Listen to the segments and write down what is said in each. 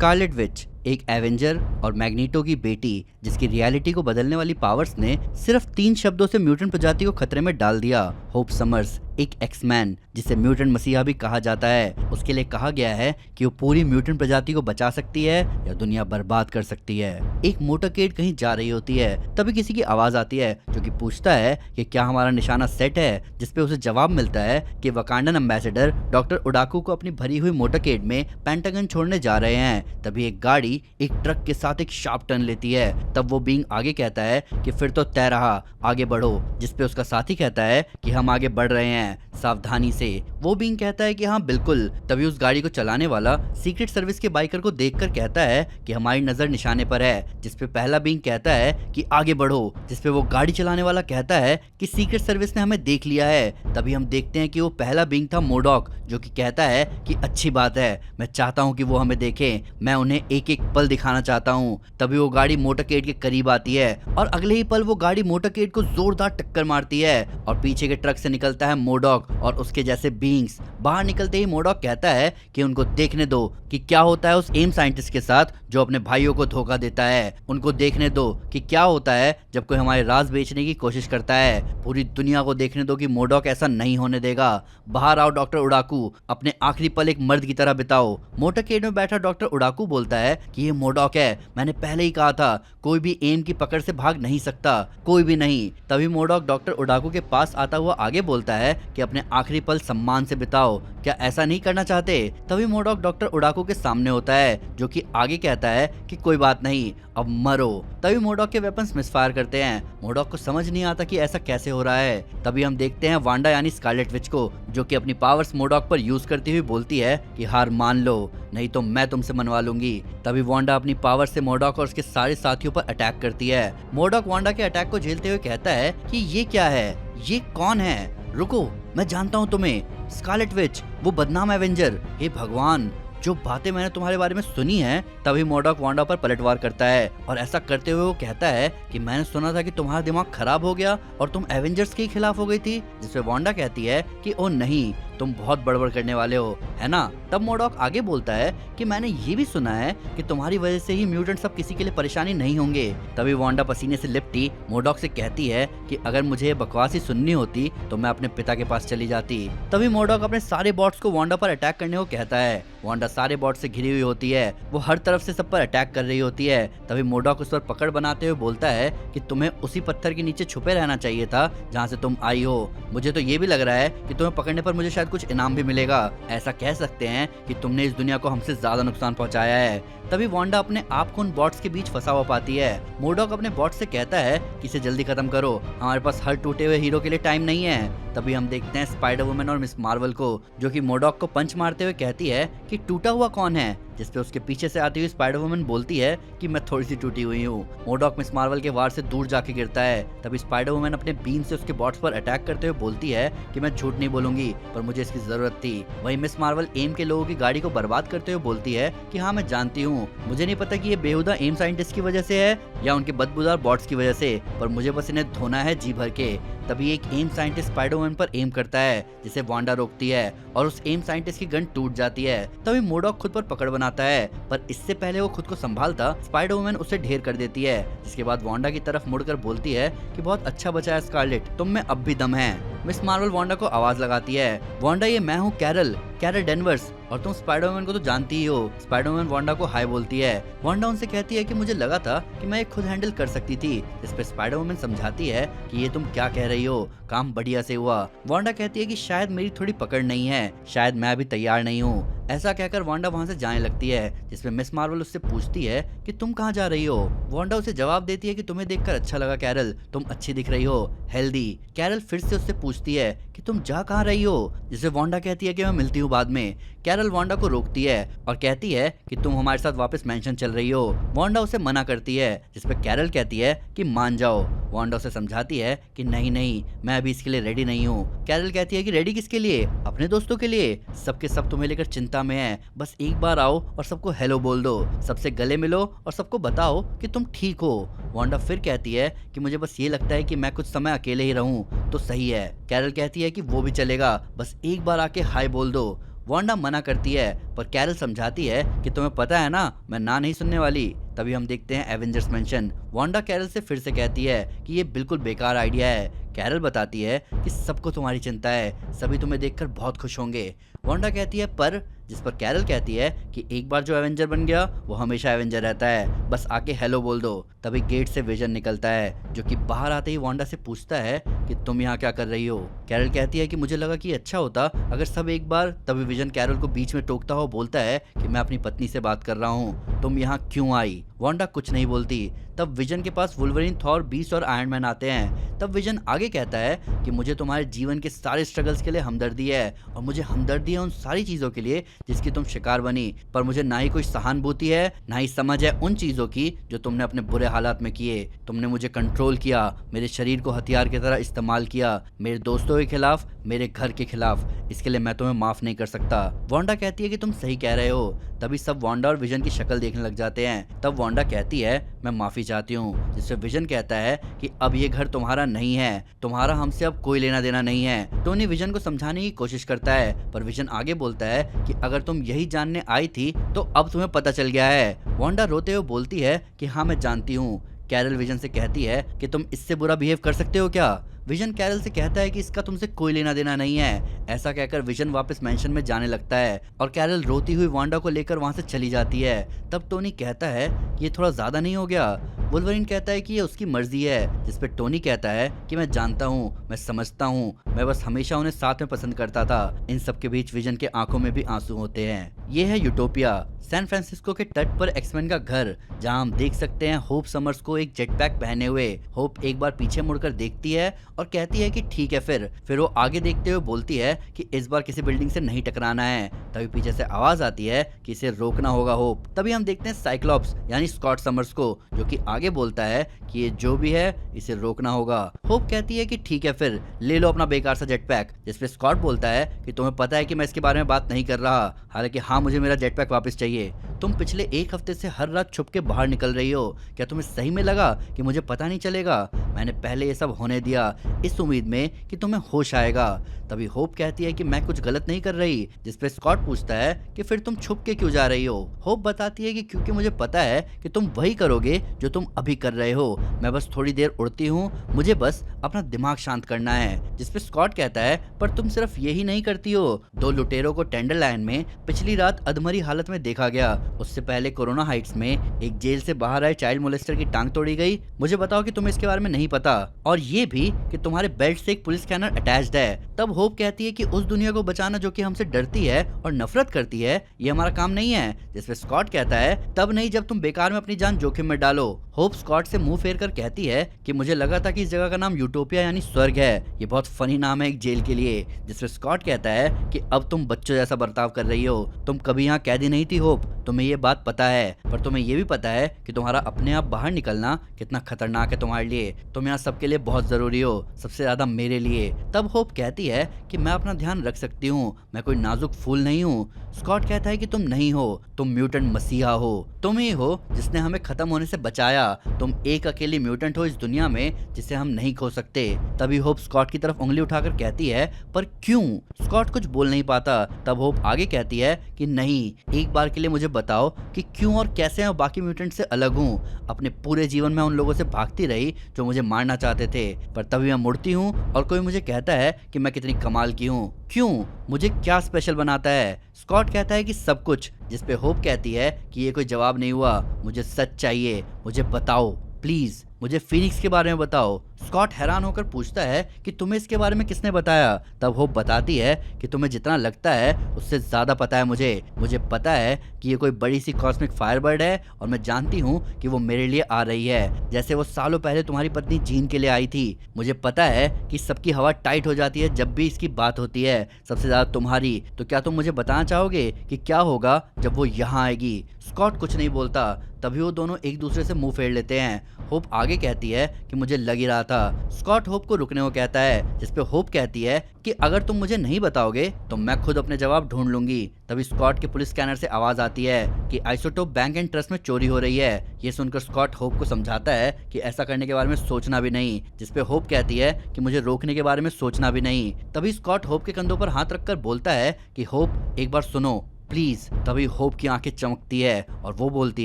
Scarlet Witch एक Avenger और magneto की बेटी जिसकी रियलिटी को बदलने वाली पावर्स ने सिर्फ 3 शब्दों से म्यूटेंट प्रजाति को खतरे में डाल दिया। होप समर्स एक एक्समैन जिसे म्यूटेंट मसीहा भी कहा जाता है, उसके लिए कहा गया है कि वो पूरी म्यूटेंट प्रजाति को बचा सकती है या दुनिया बर्बाद कर सकती है। एक मोटरकेड कहीं जा रही होती है, तभी किसी की आवाज आती है जो कि पूछता है कि क्या हमारा निशाना सेट है, जिसपे उसे जवाब मिलता है कि वकांडन एम्बेसडर डॉक्टर उडाकू को अपनी भरी हुई मोटरकेड में पेंटागन छोड़ने जा रहे हैं। तभी एक गाड़ी एक ट्रक के साथ एक शार्प टर्न लेती है। तब वो बीइंग आगे कहता है कि फिर तो तय रहा, आगे बढ़ो, जिसपे उसका साथी कहता है कि हम आगे बढ़ रहे हैं सावधानी से। वो बीइंग कहता है कि हाँ बिल्कुल। तभी उस गाड़ी को चलाने वाला सीक्रेट सर्विस के बाइकर को देखकर कहता है कि हमारी नजर निशाने पर है, जिसपे पहला बीइंग कहता है कि आगे बढ़ो, जिसपे वो गाड़ी चलाने वाला कहता है कि सीक्रेट सर्विस ने हमें देख लिया है। तभी हम देखते हैं कि वो पहला बीइंग था मोडॉक, जो कि कहता है कि अच्छी बात है, मैं चाहता हूँ कि वो हमें देखें, मैं उन्हें एक एक पल दिखाना चाहता हूँ। तभी वो गाड़ी मोटरकेड के करीब आती है और अगले ही पल वो गाड़ी मोटरकेड को जोरदार टक्कर मारती है और पीछे के ट्रक से निकलता है मोडॉक और उसके जैसे बीइंग्स। बाहर निकलते ही मोडॉक कहता है कि उनको देखने दो कि क्या होता है उस एम साइंटिस्ट के साथ जो अपने भाइयों को धोखा देता है। उनको देखने दो कि क्या होता है जब कोई हमारे राज बेचने की कोशिश करता है। पूरी दुनिया को देखने दो कि मोडॉक ऐसा नहीं होने देगा। बाहर आओ डॉक्टर उडाकू, अपने आखिरी पल एक मर्द की तरह बिताओ। मोटरकेड में बैठा डॉक्टर उडाकू बोलता है कि ये मोडॉक है, मैंने पहले ही कहा था, कोई भी एम की पकड़ से भाग नहीं सकता, कोई भी नहीं। तभी मोडॉक डॉक्टर उडाकू के पास आता हुआ आगे बोलता है कि अपने आखिरी पल सम्मान से बिताओ, क्या ऐसा नहीं करना चाहते? तभी मोडॉक डॉक्टर उडाकू के सामने होता है, जो कि आगे कहता है कि कोई बात नहीं, अब मरो। तभी मोडॉक के वेपन्स मिसफायर करते हैं। मोडॉक को समझ नहीं आता कि ऐसा कैसे हो रहा है। तभी हम देखते हैं वांडा यानी स्कारलेट विच को, जो कि अपनी पावर्स मोडॉक पर यूज करती हुई बोलती है कि हार मान लो, नहीं तो मैं तुमसे मनवा लूंगी। तभी वांडा अपनी पावर से मोडॉक और उसके सारे साथियों पर अटैक करती है। मोडॉक वांडा के अटैक को झेलते हुए कहता है कि ये क्या है, ये कौन है? रुको, मैं जानता हूँ तुम्हें, स्कारलेट विच, वो बदनाम एवेंजर। हे भगवान, जो बातें मैंने तुम्हारे बारे में सुनी है। तभी मोडॉक वांडा पर पलटवार करता है और ऐसा करते हुए वो कहता है कि मैंने सुना था कि तुम्हारा दिमाग खराब हो गया और तुम एवेंजर्स के खिलाफ हो गई थी। जिसपे वांडा कहती है कि ओ नहीं, तुम बहुत बड़बड़ करने वाले हो, है ना? तब मोडॉक आगे बोलता है कि मैंने ये भी सुना है कि तुम्हारी वजह से ही म्यूटेंट सब किसी के लिए परेशानी नहीं होंगे। तभी वांडा पसीने से लिपटी मोडॉक से कहती है कि अगर मुझे ये बकवास ही सुननी होती तो मैं अपने पिता के पास चली जाती। तभी मोडॉक अपने सारे बॉट्स को वांडा पर अटैक करने को कहता है। वांडा सारे बॉट से घिरी हुई होती है, वो हर तरफ से सब पर अटैक कर रही होती है। तभी मोडॉक उस पर पकड़ बनाते हुए बोलता है कि तुम्हें उसी पत्थर के नीचे छुपे रहना चाहिए था जहाँ से तुम आई हो। मुझे तो ये भी लग रहा है कि तुम्हें पकड़ने पर मुझे शायद कुछ इनाम भी मिलेगा। ऐसा कह सकते हैं कि तुमने इस दुनिया को हमसे ज्यादा नुकसान पहुंचाया है। तभी वांडा अपने आप को उन बॉट्स के बीच फंसा हुआ पाती है। मोडॉक अपने बॉट से कहता है कि इसे जल्दी खत्म करो, हमारे पास हर टूटे हुए हीरो के लिए टाइम नहीं है। तभी हम देखते हैं स्पाइडर वुमन और मिस मार्वल को, जो कि मोडॉक को पंच मारते हुए कहती है कि टूटा हुआ कौन है? जिसपे उसके पीछे से आती हुई स्पाइडर वुमन बोलती है कि मैं थोड़ी सी टूटी हुई हूँ। मोडॉक मिस मार्वल के वार से दूर जाके गिरता है। तभी स्पाइडर वुमन अपने बीम से उसके बॉट्स पर अटैक करते हुए बोलती है कि मैं झूठ नहीं बोलूंगी, पर मुझे इसकी जरूरत थी। वहीं मिस मार्वल एम के लोगों की गाड़ी को बर्बाद करते हुए बोलती है कि हाँ मैं जानती हूँ, मुझे नहीं पता कि ये बेहुदा एम साइंटिस्ट की वजह से है या उनके बदबूदार बॉट्स की वजह से, पर मुझे बस इन्हें धोना है जी भर के। तभी एक एम साइंटिस्ट स्पाइडर वुमन पर एम करता है, जिसे वांडा रोकती है और उस एम साइंटिस्ट की गन टूट जाती है। तभी मोडॉक खुद पर पकड़ बनाता है, पर इससे पहले वो खुद को संभालता स्पाइडर वुमन उसे ढेर कर देती है। जिसके बाद वांडा की तरफ मुड़कर बोलती है कि बहुत अच्छा बचा है स्कारलेट, तुम में अब भी दम है। मिस मार्वल वांडा को आवाज लगाती है, वांडा ये मैं हूँ कैरल डेनवर्स, और तुम स्पाइडरमैन को तो जानती ही हो। स्पाइडरमैन वांडा को हाय बोलती है। वांडा उनसे कहती है कि मुझे लगा था कि मैं ये खुद हैंडल कर सकती थी। इस पे स्पाइडरमैन समझाती है कि ये तुम क्या कह रही हो, काम बढ़िया से हुआ। वांडा कहती है कि शायद मेरी थोड़ी पकड़ नहीं है, शायद मैं अभी तैयार नहीं हूँ। ऐसा कहकर वांडा वहाँ से जाने लगती है। जिसमें मिस मार्वल उससे पूछती है कि तुम कहाँ जा रही हो? वांडा उसे जवाब देती है कि तुम्हें देखकर अच्छा लगा कैरल, तुम अच्छी दिख रही हो, हेल्दी। कैरल फिर से उससे पूछती है कि तुम जा कहाँ रही हो? जिसे वांडा कहती है कि मैं मिलती हूँ बाद में। कैरल वांडा को रोकती है और कहती है कि तुम हमारे साथ वापस मेंशन चल रही हो। वांडा उसे मना करती है, जिसपे कैरल कहती है कि मान जाओ। वांडा उसे समझाती है कि नहीं नहीं, मैं अभी इसके लिए रेडी नहीं हूँ। कैरल कहती है कि रेडी किसके लिए? अपने दोस्तों के लिए, सबके सब तुम्हें लेकर चिंता में है, बस एक बार आओ और सबको हेलो बोल दो, सबसे गले मिलो और सबको बताओ कि तुम ठीक हो। वांडा फिर कहती है कि मुझे बस ये लगता है कि मैं कुछ समय अकेले ही रहूं तो सही है। कैरल कहती है कि वो भी चलेगा, बस एक बार आके हाय बोल दो। वांडा मना करती है पर कैरल समझाती है कि तुम्हें पता है ना मैं ना नहीं सुनने वाली। तभी हम देखते हैं एवेंजर्स मेंशन। वांडा कैरल से फिर से कहती है कि ये बिल्कुल बेकार आइडिया है। कैरल बताती है कि सबको तुम्हारी चिंता है, सभी तुम्हें देखकर बहुत खुश होंगे। वांडा कहती है पर, जिस पर कैरल कहती है कि एक बार जो एवेंजर बन गया वो हमेशा एवेंजर रहता है, बस आके हेलो बोल दो। तभी गेट से विजन निकलता है जो कि बाहर आते ही वांडा से पूछता है कि तुम यहाँ क्या कर रही हो। कैरल कहती है कि मुझे लगा कि अच्छा होता अगर सब एक बार। तभी विजन कैरल को बीच में टोकता हुआ बोलता है कि मैं अपनी पत्नी से बात कर रहा हूँ, तुम यहाँ क्यों आई। वांडा कुछ नहीं बोलती। तब विजन के पास वुल्वरीन, थॉर, बीस्ट और आयरन मैन आते हैं। तब विजन आगे कहता है कि मुझे तुम्हारे जीवन के सारे स्ट्रगल्स के लिए हमदर्दी है और मुझे हमदर्दी है उन सारी चीजों के लिए जिसकी तुम शिकार बनी, पर मुझे ना ही कोई सहानुभूति है ना ही समझ है उन चीजों की जो तुमने अपने बुरे हालात में किए। तुमने मुझे कंट्रोल किया, मेरे शरीर को हथियार की तरह इस्तेमाल किया, मेरे दोस्तों के खिलाफ, मेरे घर के खिलाफ। इसके लिए मैं तुम्हें माफ नहीं कर सकता। वांडा कहती है कि तुम सही कह रहे हो। तभी सब वांडा और विजन की शक्ल देखने लग जाते हैं। तब वांडा कहती है मैं माफी चाहती हूँ, जिससे विजन कहता है कि अब ये घर तुम्हारा नहीं है, तुम्हारा हमसे अब कोई लेना देना नहीं है। टोनी विजन को समझाने की कोशिश करता है पर विजन आगे बोलता है कि अगर तुम यही जानने आई थी तो अब तुम्हें पता चल गया है। वांडा रोते हुए बोलती है कि हाँ मैं जानती हूँ। कैरल विजन से कहती है कि तुम इससे बुरा बिहेव कर सकते हो क्या। विजन कैरल से कहता है कि इसका तुमसे कोई लेना देना नहीं है। ऐसा कहकर विजन वापस मेंशन में जाने लगता है और कैरल रोती हुई वांडा को लेकर वहां से चली जाती है। तब टोनी कहता है कि ये थोड़ा ज्यादा नहीं हो गया। वुल्वरीन कहता है कि ये उसकी मर्जी है, जिस पे टोनी कहता है कि मैं जानता हूँ, मैं समझता हूँ, मैं बस हमेशा उन्हें साथ में पसंद करता था। इन सब के बीच विजन के आंखों में भी आंसू होते हैं। ये है यूटोपिया, सैन फ्रांसिस्को के तट पर एक्समैन का घर, जहां हम देख सकते हैं होप समर्स को एक जेट पैक पहने हुए। होप एक बार पीछे मुड़कर देखती है और कहती है कि ठीक है फिर वो आगे देखते हुए बोलती है कि इस बार किसी बिल्डिंग से नहीं टकराना है। तभी पीछे से आवाज आती है कि इसे रोकना होगा होप। तभी हम देखते हैं साइक्लॉप्स यानी स्कॉट समर्स को, जो कि आगे बोलता है कि ये जो भी है इसे रोकना होगा। होप कहती है कि ठीक है फिर ले लो अपना बेकार सा जेट पैक, जिसपे स्कॉट बोलता है कि तुम्हें पता है कि मैं इसके बारे में बात नहीं कर रहा, हालांकि हाँ मुझे मेरा जेट पैक वापस चाहिए। तुम पिछले एक हफ्ते से हर रात छुप के बाहर निकल रही हो, क्या तुम्हें सही में लगा कि मुझे पता नहीं चलेगा? मैंने पहले ये सब होने दिया इस उम्मीद में कि तुम्हें होश आएगा। तभी होप कहती है कि मैं कुछ गलत नहीं कर रही, जिसपे स्कॉट पूछता है कि फिर तुम छुप के क्यों जा रही हो। होप बताती है कि क्योंकि मुझे पता है कि तुम वही करोगे जो तुम अभी कर रहे हो। मैं बस थोड़ी देर उड़ती हूँ, मुझे बस अपना दिमाग शांत करना है। जिसपे स्कॉट कहता है पर तुम सिर्फ यही नहीं करती हो, 2 लुटेरों को टेंडरलाइन में पिछली रात अधमरी हालत में देखा गया। उससे पहले कोरोना हाइट्स में एक जेल से बाहर आए चाइल्ड मोलेस्टर की टांग तोड़ी गई। मुझे बताओ कि तुम्हें इसके बारे में नहीं पता, और ये भी कि तुम्हारे बेल्ट से एक पुलिस स्कैनर अटैच्ड है। तब होप कहती है कि उस दुनिया को बचाना जो कि हमसे डरती है और नफरत करती है, ये हमारा काम नहीं है। जिसपे स्कॉट कहता है तब नहीं जब तुम बेकार में अपनी जान जोखिम में डालो। होप स्कॉट से मुंह फेर कर कहती है कि मुझे लगा था कि इस जगह का नाम यूटोपिया यानी स्वर्ग है, ये बहुत फनी नाम है एक जेल के लिए। जिसपे स्कॉट कहता है कि अब तुम बच्चों जैसा बर्ताव कर रही हो, तुम कभी यहाँ कैदी नहीं थी होप, तुम्हें ये बात पता है, पर तुम्हें ये भी पता है कि तुम्हारा अपने आप बाहर निकलना कितना खतरनाक है तुम्हारे लिए। तुम यहाँ सबके लिए बहुत जरूरी हो, सबसे ज्यादा मेरे लिए। तब होप कहती है कि मैं अपना ध्यान रख सकती हूँ, मैं कोई नाजुक फूल नहीं हूँ। स्कॉट कहता है कि तुम नहीं हो, तुम म्यूटेंट मसीहा हो, तुम ही हो जिसने हमें खत्म होने से बचाया। तुम एक अकेली म्यूटेंट हो इस दुनिया में जिसे हम नहीं खो सकते। तभी होप स्कॉट की तरफ उंगली उठाकर कहती है पर क्यों? स्कॉट कुछ बोल नहीं पाता। तब होप आगे कहती है कि नहीं, एक बार के लिए मुझे बताओ कि क्यों और कैसे मैं बाकी म्यूटेंट से अलग हूँ। अपने पूरे जीवन में उन लोगों से भागती रही जो मुझे मारना चाहते थे, पर तभी मैं मुड़ती हूँ और कोई मुझे कहता है कि मैं कितनी कमाल की हूँ। क्यों? मुझे क्या स्पेशल बनाता है? स्कॉट कहता है कि सब कुछ। जिसपे होप कहती है कि ये कोई जवाब नहीं हुआ, मुझे सच चाहिए, मुझे बताओ प्लीज, मुझे फीनिक्स के बारे में बताओ। स्कॉट हैरान होकर पूछता है कि तुम्हें इसके बारे में किसने बताया? तब होप बताती है कि तुम्हें जितना लगता है उससे ज्यादा पता है मुझे पता है कि ये कोई बड़ी सी कॉस्मिक फायरबर्ड है और मैं जानती हूँ कि वो मेरे लिए आ रही है, जैसे वो सालों पहले तुम्हारी पत्नी जीन के लिए आई थी। मुझे पता है कि सबकी हवा टाइट हो जाती है जब भी इसकी बात होती है, सबसे ज्यादा तुम्हारी। तो क्या तुम मुझे बताना चाहोगे कि क्या होगा जब वो यहाँ आएगी? स्कॉट कुछ नहीं बोलता। तभी वो दोनों एक दूसरे से मुंह फेर लेते हैं। होप आगे कहती है कि मुझे लग ही रहा था। स्कॉट होप को रुकने को कहता है, जिसपे होप कहती है कि अगर तुम मुझे नहीं बताओगे तो मैं खुद अपने जवाब ढूंढ लूंगी। तभी स्कॉट के पुलिस स्कैनर से आवाज आती है कि आइसोटोप बैंक एंड ट्रस्ट में चोरी हो रही है। ये सुनकर स्कॉट होप को समझाता है कि ऐसा करने के बारे में सोचना भी नहीं, जिसपे होप कहती है कि मुझे रोकने के बारे में सोचना भी नहीं। तभी स्कॉट होप के कंधों पर हाथ रखकर बोलता है कि होप एक बार सुनो प्लीज। तभी होप की आंखें चमकती है और वो बोलती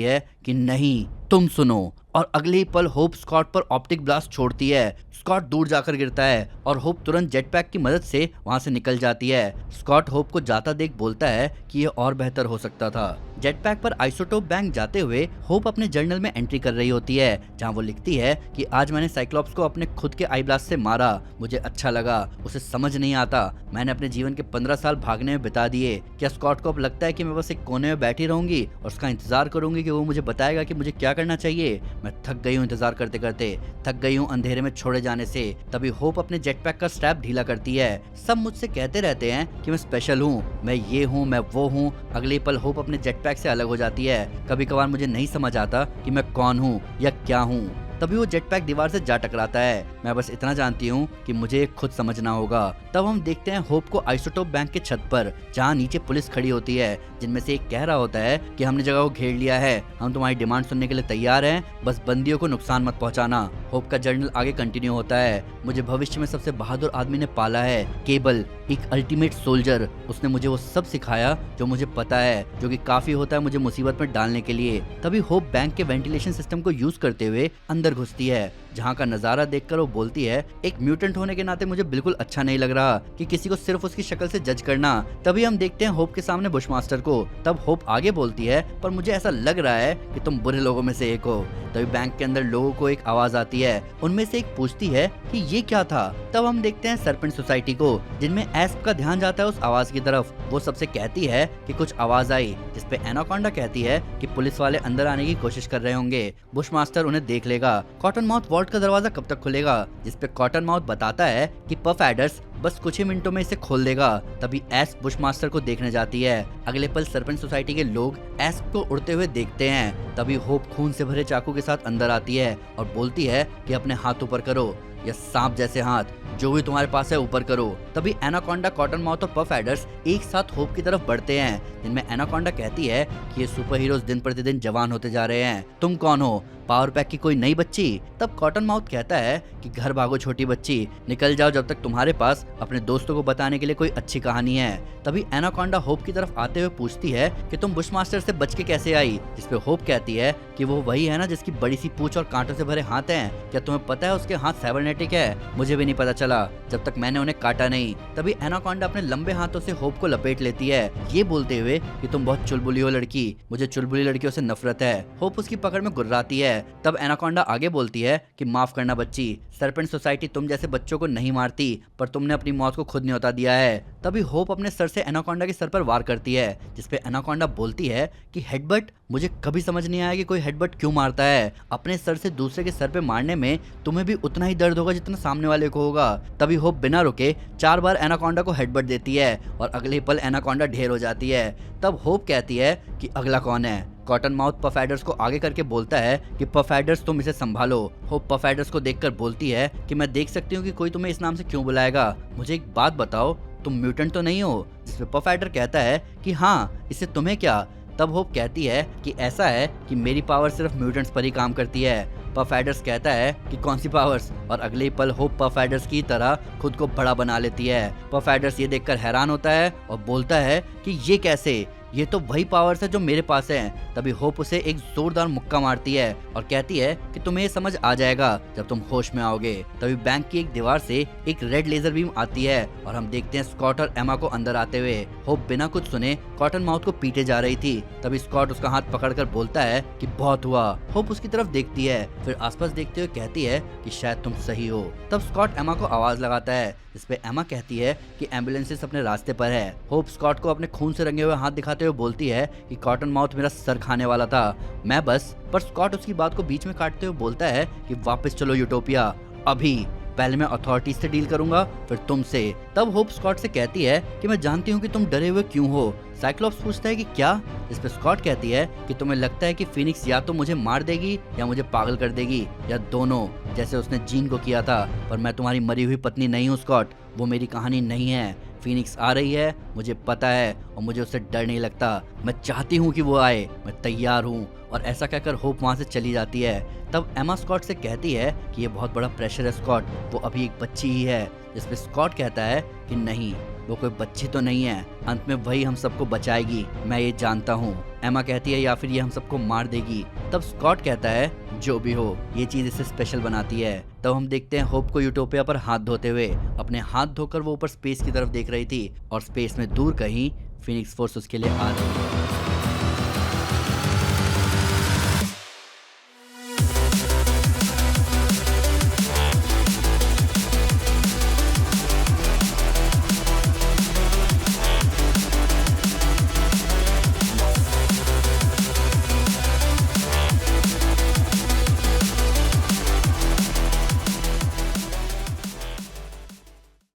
है कि नहीं, तुम सुनो। और अगले ही पल होप स्कॉट पर ऑप्टिक ब्लास्ट छोड़ती है। स्कॉट दूर जाकर गिरता है और होप तुरंत जेटपैक की मदद से वहां से निकल जाती है। स्कॉट होप को जाता देख बोलता है कि यह और बेहतर हो सकता था। जेटपैक पर आइसोटोप बैंक जाते हुए होप अपने जर्नल में एंट्री कर रही होती है, जहां वो लिखती है कि आज मैंने साइक्लॉप्स को अपने खुद के आई ब्लास्ट से मारा। मुझे अच्छा लगा। उसे समझ नहीं आता मैंने अपने जीवन के 15 साल भागने में बिता दिए। क्या स्कॉट को अब लगता है कि मैं बस एक कोने में बैठी रहूंगी और उसका इंतजार करूंगी कि वो मुझे बताएगा कि मुझे क्या करना चाहिए? मैं थक गई हूँ इंतजार करते करते, थक गई हूँ अंधेरे में छोड़े जाने से। तभी होप अपने जेटपैक का स्ट्रैप ढीला करती है। सब मुझसे कहते रहते हैं कि मैं स्पेशल हूँ, मैं ये हूँ, मैं वो हूँ। अगले पल होप अपने जेटपैक से अलग हो जाती है। कभी कभार मुझे नहीं समझ आता कि मैं कौन हूँ या क्या हूँ। तभी वो जेटपैक दीवार से जा टकराता है। मैं बस इतना जानती हूँ कि मुझे खुद समझना होगा। तब हम देखते हैं होप को आइसोटोप बैंक के छत पर, जहाँ नीचे पुलिस खड़ी होती है, जिनमें से एक कह रहा होता है कि हमने जगह को घेर लिया है, हम तुम्हारी डिमांड सुनने के लिए तैयार हैं, बस बंदियों को नुकसान मत पहुंचाना। होप का जर्नल आगे कंटिन्यू होता है। मुझे भविष्य में सबसे बहादुर आदमी ने पाला है, केबल, एक अल्टीमेट सोल्जर। उसने मुझे वो सब सिखाया जो मुझे पता है, जो कि काफी होता है मुझे मुसीबत में डालने के लिए। तभी होप बैंक के वेंटिलेशन सिस्टम को यूज करते हुए अंदर घुसती है, जहाँ का नजारा देखकर वो बोलती है, एक म्यूटेंट होने के नाते मुझे बिल्कुल अच्छा नहीं लग रहा कि किसी को सिर्फ उसकी शक्ल से जज करना। तभी हम देखते हैं होप के सामने बुशमास्टर को। तब होप आगे बोलती है, पर मुझे ऐसा लग रहा है कि तुम बुरे लोगों में से एक हो। तभी बैंक के अंदर लोगों को एक आवाज आती है। उनमें से एक पूछती है कि ये क्या था। तब हम देखते हैं सरपेंट सोसाइटी को, जिनमें एस्प का ध्यान जाता है उस आवाज की तरफ। वो सबसे कहती है कि कुछ आवाज आई, जिसपे एनाकोंडा कहती है कि पुलिस वाले अंदर आने की कोशिश कर रहे होंगे, बुशमास्टर उन्हें देख लेगा। कॉटन माउथ वॉल्ट का दरवाजा कब तक खुलेगा? जिसपे कॉटन माउथ बताता है कि पफ एडर्स बस कुछ ही मिनटों में इसे खोल देगा। तभी एस्प बुशमास्टर को देखने जाती है। अगले पल सरपेंट सोसाइटी के लोग एस्प को उड़ते हुए देखते हैं। तभी होप खून से भरे चाकू के साथ अंदर आती है और बोलती है कि अपने हाथ ऊपर करो, या सांप जैसे हाथ जो भी तुम्हारे पास है ऊपर करो। तभी एनाकोंडा, कॉटन माउथ और पफ एडर्स एक साथ होप की तरफ बढ़ते हैं, जिनमें एनाकोंडा कहती है कि ये सुपर हीरोज दिन प्रतिदिन जवान होते जा रहे हैं, तुम कौन हो, पावर पैक की कोई नई बच्ची? तब कॉटन माउथ कहता है कि घर भागो छोटी बच्ची, निकल जाओ जब तक तुम्हारे पास अपने दोस्तों को बताने के लिए कोई अच्छी कहानी है। तभी एनाकोंडा होप की तरफ आते हुए पूछती है कि तुम बुशमास्टर से बच के कैसे आई? जिसपे होप कहती है कि वो वही है ना जिसकी बड़ी सी पूंछ और कांटों से भरे हाथ हैं। क्या तुम्हें पता है उसके हाथ साइबरनेटिक है? मुझे भी नहीं पता चला जब तक मैंने उन्हें काटा नहीं। तभी एनाकोंडा अपने लंबे हाथों से होप को लपेट लेती है, ये बोलते हुए कि तुम बहुत चुलबुली हो लड़की, मुझे चुलबुली लड़कियों से नफरत है। होप उसकी पकड़ में गुर्राती है। तब एनाकोंडा आगे बोलती है कि माफ करना बच्ची, सरपेंट सोसाइटी तुम जैसे बच्चों को नहीं मारती, पर तुमने अपनी मौत को खुद न्योता दिया है। तभी होप अपने सर से एनाकोंडा के सर पर वार करती है, जिसपे एनाकोंडा बोलती है कि हेडबट, मुझे कभी समझ नहीं आया कि कोई हेडबट क्यों मारता है। अपने सर से दूसरे के सर पे मारने में तुम्हें भी उतना ही दर्द होगा जितना सामने वाले को होगा। तभी होप बिना रुके 4 बार एनाकोंडा को हेडबट देती है और अगले पल एनाकोंडा ढेर हो जाती है। तब होप कहती है कि अगला कौन है? कॉटन माउथ पफ एडर्स को आगे करके बोलता है कि पफ एडर्स तुम इसे संभालो। होप पफ एडर्स को देखकर बोलती है कि मैं देख सकती हूँ कि कोई तुम्हें इस नाम से क्यों बुलाएगा, मुझे एक बात बताओ, तुम म्यूटेंट तो नहीं हो? जिसपे पफ एडर कहता है कि हाँ, इससे तुम्हें क्या? तब होप कहती है कि ऐसा है कि मेरी पावर सिर्फ म्यूटेंट्स पर ही काम करती है। पफ एडर्स कहता है कि कौन सी पावर्स? और अगले ही पल होप पफ एडर्स की तरह खुद को बड़ा बना लेती है। पफ एडर्स ये देखकर हैरान होता है और बोलता है कि ये कैसे, ये तो वही पावर्स है जो मेरे पास है। तभी होप उसे एक जोरदार मुक्का मारती है और कहती है कि तुम्हें ये समझ आ जाएगा जब तुम होश में आओगे। तभी बैंक की एक दीवार से एक रेड लेजर बीम आती है और हम देखते हैं स्कॉट और एमा को अंदर आते हुए। होप बिना कुछ सुने कॉटन माउथ को पीटे जा रही थी। तभी स्कॉट उसका हाथ पकड़कर बोलता है कि बहुत हुआ। होप उसकी तरफ देखती है, फिर आसपास देखते हुए कहती है कि शायद तुम सही हो। तब स्कॉट एमा को आवाज लगाता है, जिसपे एमा कहती है कि एम्बुलेंसेस अपने रास्ते पर है। होप स्कॉट को अपने खून से रंगे हुए हाथ दिखाते हुए बोलती है कि कॉटन माउथ मेरा सर खाने वाला था, मैं बस। पर स्कॉट उसकी बात को बीच में काटते हुए बोलता है कि वापस चलो यूटोपिया, अभी। पहले मैं अथॉरिटीज से डील करूंगा, फिर तुमसे। तब होप स्कॉट से कहती है कि मैं जानती हूँ कि तुम डरे हुए क्यों हो। साइक्लोप्स पूछता है कि क्या, इस पे स्कॉट कहती है कि तुम्हें लगता है कि फिनिक्स या तो मुझे मार देगी या मुझे पागल कर देगी, या दोनों, जैसे उसने जीन को किया था। पर मैं तुम्हारी मरी हुई पत्नी नहीं हूँ स्कॉट, वो मेरी कहानी नहीं है। फिनिक्स आ रही है, मुझे पता है, और मुझे उससे डर नहीं लगता। मैं चाहती हूँ कि वो आए, मैं तैयार हूँ। और ऐसा कहकर होप वहाँ से चली जाती है। तब एमा स्कॉट से कहती है कि ये बहुत बड़ा प्रेशर है स्कॉट, वो अभी एक बच्ची ही है। जिस पे स्कॉट कहता है कि नहीं, वो कोई बच्ची तो नहीं है, अंत में वही हम सबको बचाएगी, मैं ये जानता हूँ। एमा कहती है या फिर ये हम सबको मार देगी। तब स्कॉट कहता है जो भी हो, ये चीज इसे स्पेशल बनाती है। तब हम देखते हैं होप को यूटोपिया पर हाथ धोते हुए। अपने हाथ धोकर वो ऊपर स्पेस की तरफ देख रही थी और स्पेस में दूर कहीं फिनिक्स फोर्स उसके लिए आ रही है।